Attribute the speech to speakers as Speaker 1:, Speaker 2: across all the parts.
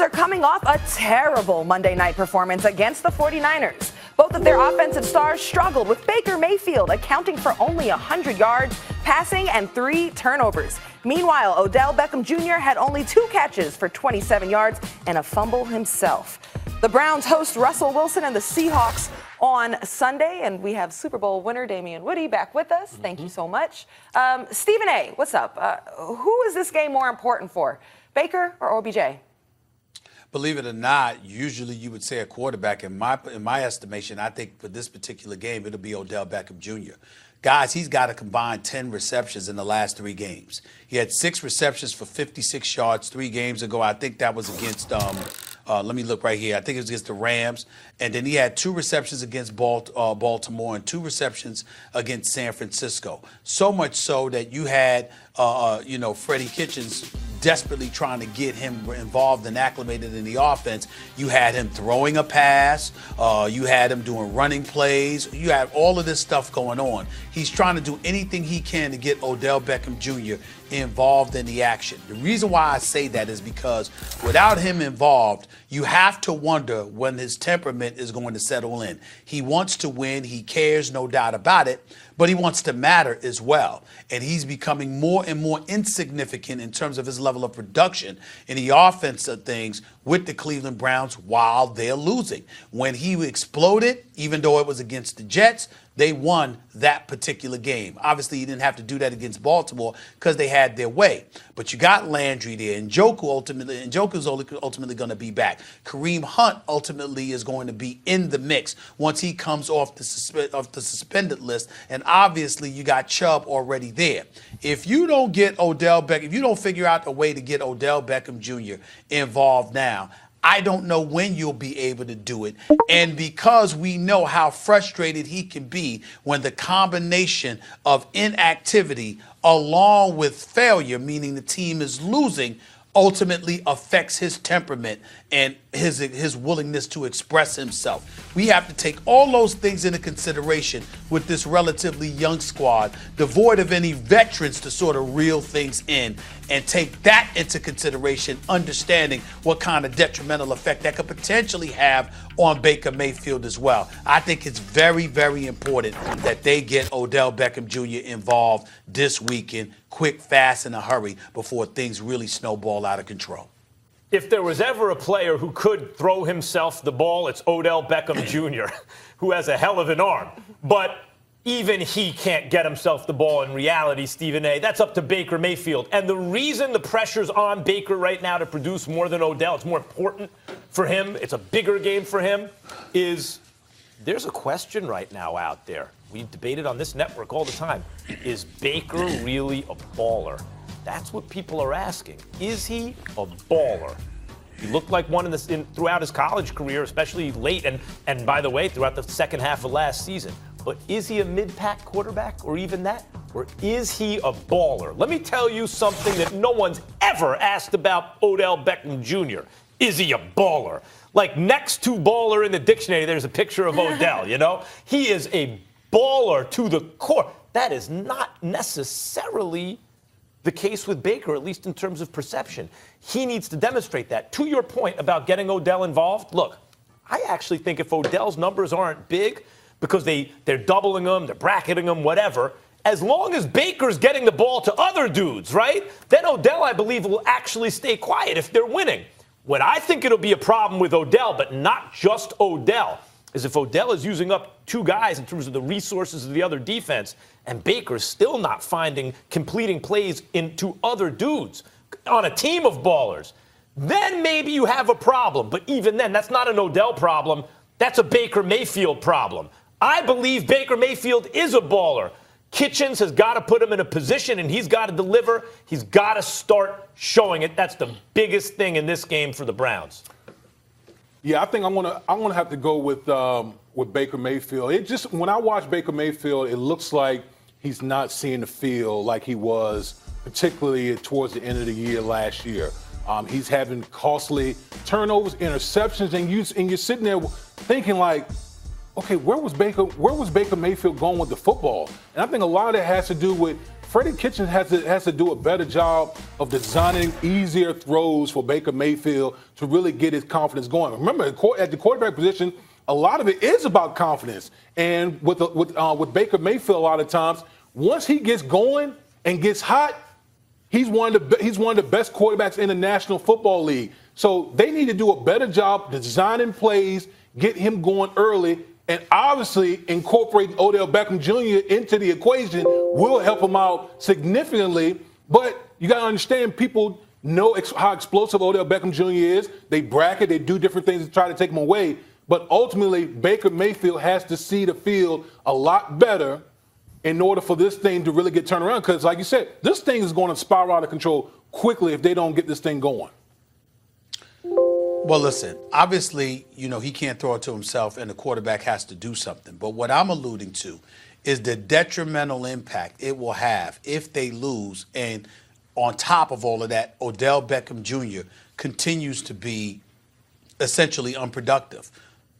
Speaker 1: Browns are coming off a terrible Monday night performance against the 49ers. Both of their offensive stars struggled, with Baker Mayfield accounting for only 100 yards passing and 3 turnovers. Meanwhile, Odell Beckham Jr. had only 2 catches for 27 yards and a fumble himself. The Browns host Russell Wilson and the Seahawks on Sunday, and we have Super Bowl winner Damien Woody back with us. Thank you so much. Stephen A., what's up? Who is this game more important for, Baker or OBJ?
Speaker 2: Believe it or not, usually you would say a quarterback. In my estimation, I think for this particular game, it'll be Odell Beckham Jr. Guys, he's got a combined 10 receptions in the last 3 games. He had 6 receptions for 56 yards 3 games ago. I think that was against, let me look right here. I think it was against the Rams. And then he had 2 receptions against Baltimore and 2 receptions against San Francisco. So much so that you had, Freddie Kitchens desperately trying to get him involved and acclimated in the offense. You had him throwing a pass. You had him doing running plays. You had all of this stuff going on. He's trying to do anything he can to get Odell Beckham Jr. involved in the action. The reason why I say that is because without him involved, you have to wonder when his temperament is going to settle in. He wants to win. He cares, no doubt about it, but he wants to matter as well. And he's becoming more and more insignificant in terms of his level of production in the offense of things with the Cleveland Browns while they're losing. When he exploded, even though it was against the Jets, they won that particular game. Obviously, he didn't have to do that against Baltimore because they had their way. But you got Landry there, and Njoku's ultimately going to be back. Kareem Hunt ultimately is going to be in the mix once he comes off the suspended list. And obviously, you got Chubb already there. If you don't get Odell Beckham, if you don't figure out a way to get Odell Beckham Jr. involved now, I don't know when you'll be able to do it. And because we know how frustrated he can be when the combination of inactivity along with failure, meaning the team is losing, ultimately affects his temperament and his willingness to express himself. We have to take all those things into consideration with this relatively young squad, devoid of any veterans to sort of reel things in, and take that into consideration, understanding what kind of detrimental effect that could potentially have on Baker Mayfield as well. I think it's very, very important that they get Odell Beckham Jr. involved this weekend, quick, fast, in a hurry, before things really snowball out of control.
Speaker 3: If there was ever a player who could throw himself the ball, it's Odell Beckham Jr., who has a hell of an arm. But even he can't get himself the ball in reality, Stephen A. That's up to Baker Mayfield. And the reason the pressure's on Baker right now to produce more than Odell, it's more important for him, it's a bigger game for him, is there's a question right now out there. We debate it on this network all the time. Is Baker really a baller? That's what people are asking. Is he a baller? He looked like one throughout his college career, especially late, and by the way, throughout the second half of last season. But is he a mid-pack quarterback, or even that? Or is he a baller? Let me tell you something that no one's ever asked about Odell Beckham Jr. Is he a baller? Like, next to baller in the dictionary, there's a picture of Odell, you know? He is a baller to the core. That is not necessarily the case with Baker, at least in terms of perception. He needs to demonstrate that. To your point about getting Odell involved, look, I actually think if Odell's numbers aren't big because they're doubling him, they're bracketing him, whatever, as long as Baker's getting the ball to other dudes, right, then Odell, I believe, will actually stay quiet if they're winning. What I think it'll be a problem with Odell, but not just Odell, is if Odell is using up 2 guys in terms of the resources of the other defense, and Baker's still not completing plays into other dudes on a team of ballers, then maybe you have a problem. But even then, that's not an Odell problem. That's a Baker Mayfield problem. I believe Baker Mayfield is a baller. Kitchens has got to put him in a position, and he's got to deliver. He's got to start showing it. That's the biggest thing in this game for the Browns.
Speaker 4: Yeah, I think I'm gonna have to go with Baker Mayfield. It just, when I watch Baker Mayfield, it looks like he's not seeing the field like he was, particularly towards the end of the year last year. He's having costly turnovers, interceptions, and you're sitting there thinking like, okay, where was Baker Mayfield going with the football? And I think a lot of that has to do with Freddie Kitchens has to do a better job of designing easier throws for Baker Mayfield to really get his confidence going. Remember, at the quarterback position, a lot of it is about confidence. And with Baker Mayfield, a lot of times, once he gets going and gets hot, he's one of the best quarterbacks in the National Football League. So they need to do a better job designing plays, get him going early, and obviously incorporating Odell Beckham Jr. into the equation will help him out significantly. But you got to understand, people know how explosive Odell Beckham Jr. is. They bracket, they do different things to try to take him away. But ultimately, Baker Mayfield has to see the field a lot better in order for this thing to really get turned around. Because, like you said, this thing is going to spiral out of control quickly if they don't get this thing going.
Speaker 2: Well, listen, obviously, he can't throw it to himself, and the quarterback has to do something. But what I'm alluding to is the detrimental impact it will have if they lose. And on top of all of that, Odell Beckham Jr. continues to be essentially unproductive,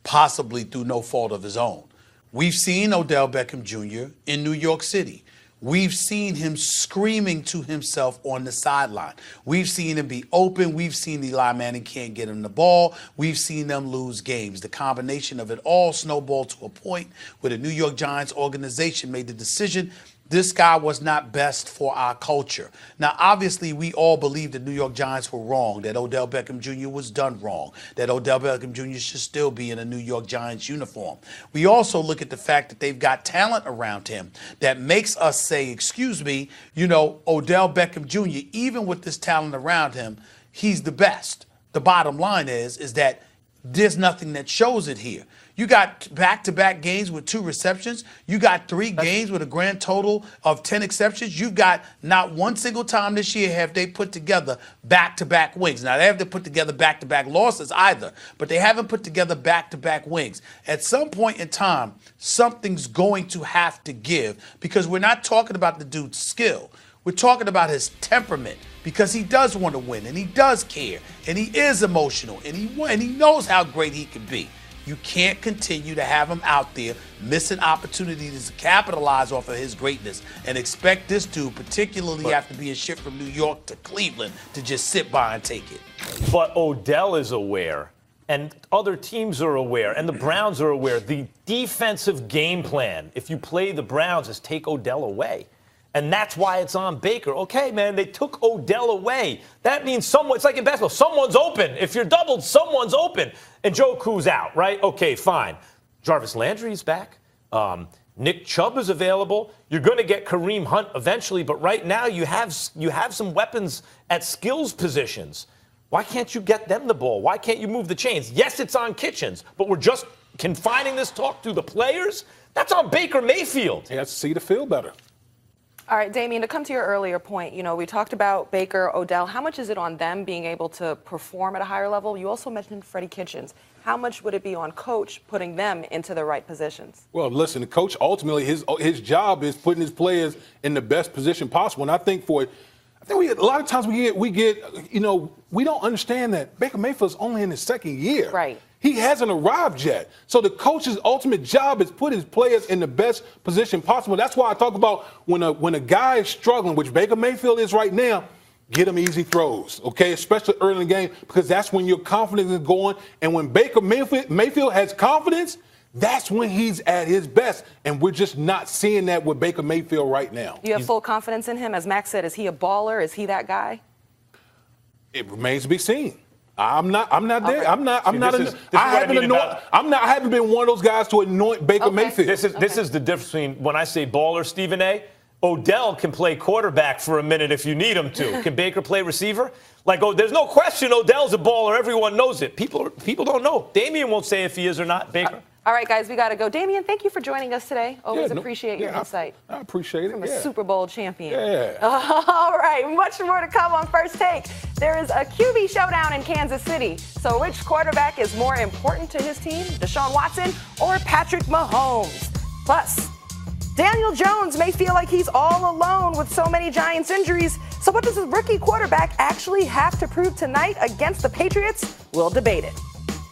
Speaker 2: possibly through no fault of his own. We've seen Odell Beckham Jr. in New York City. We've seen him screaming to himself on the sideline. We've seen him be open. We've seen Eli Manning can't get him the ball. We've seen them lose games. The combination of it all snowballed to a point where the New York Giants organization made the decision this guy was not best for our culture. Now, obviously, we all believe the New York Giants were wrong, that Odell Beckham Jr. was done wrong, that Odell Beckham Jr. should still be in a New York Giants uniform. We also look at the fact that they've got talent around him that makes us say, excuse me, Odell Beckham Jr., even with this talent around him, he's the best. The bottom line is that there's nothing that shows it here. You got back-to-back games with 2 receptions. You got 3 games with a grand total of 10 exceptions. You've got not one single time this year have they put together back-to-back wins. Now, they haven't put together back-to-back losses either, but they haven't put together back-to-back wins. At some point in time, something's going to have to give because we're not talking about the dude's skill. We're talking about his temperament because he does want to win and he does care and he is emotional and he knows how great he can be. You can't continue to have him out there missing opportunities to capitalize off of his greatness and expect this dude, particularly after being shipped from New York to Cleveland, to just sit by and take it.
Speaker 3: But Odell is aware, and other teams are aware, and the Browns are aware. The defensive game plan, if you play the Browns, is take Odell away. And that's why it's on Baker. Okay, man, they took Odell away. That means it's like in basketball, someone's open. If you're doubled, someone's open. And Joe Ku's out, right? Okay, fine. Jarvis Landry's back. Nick Chubb is available. You're going to get Kareem Hunt eventually, but right now you have some weapons at skills positions. Why can't you get them the ball? Why can't you move the chains? Yes, it's on Kitchens, but we're just confining this talk to the players? That's on Baker Mayfield.
Speaker 4: He has to see the field better.
Speaker 1: All right, Damien, to come to your earlier point, we talked about Baker, Odell. How much is it on them being able to perform at a higher level? You also mentioned Freddie Kitchens. How much would it be on coach putting them into the right positions?
Speaker 4: Well, listen, the coach, ultimately, his job is putting his players in the best position possible. And I think a lot of times we don't understand that Baker Mayfield's only in his second year.
Speaker 1: Right.
Speaker 4: He hasn't arrived yet. So the coach's ultimate job is put his players in the best position possible. That's why I talk about when a guy is struggling, which Baker Mayfield is right now, get him easy throws, okay, especially early in the game, because that's when your confidence is going. And when Baker Mayfield has confidence, that's when he's at his best. And we're just not seeing that with Baker Mayfield right now.
Speaker 1: You have full confidence in him? As Max said, is he a baller? Is he that guy?
Speaker 4: It remains to be seen. I'm not there.
Speaker 1: Okay.
Speaker 4: I haven't been one of those guys to anoint Baker Mayfield.
Speaker 3: This is the difference between when I say baller, Stephen A. Odell can play quarterback for a minute if you need him to. Can Baker play receiver? There's no question Odell's a baller. Everyone knows it. People don't know. Damien won't say if he is or not, Baker.
Speaker 1: All right, guys, we got to go. Damien, thank you for joining us today. Always appreciate your insight.
Speaker 4: I appreciate it.
Speaker 1: From a Super Bowl champion.
Speaker 4: Yeah.
Speaker 1: All right, much more to come on First Take. There is a QB showdown in Kansas City. So which quarterback is more important to his team, Deshaun Watson or Patrick Mahomes? Plus, Daniel Jones may feel like he's all alone with so many Giants injuries. So what does a rookie quarterback actually have to prove tonight against the Patriots? We'll debate it.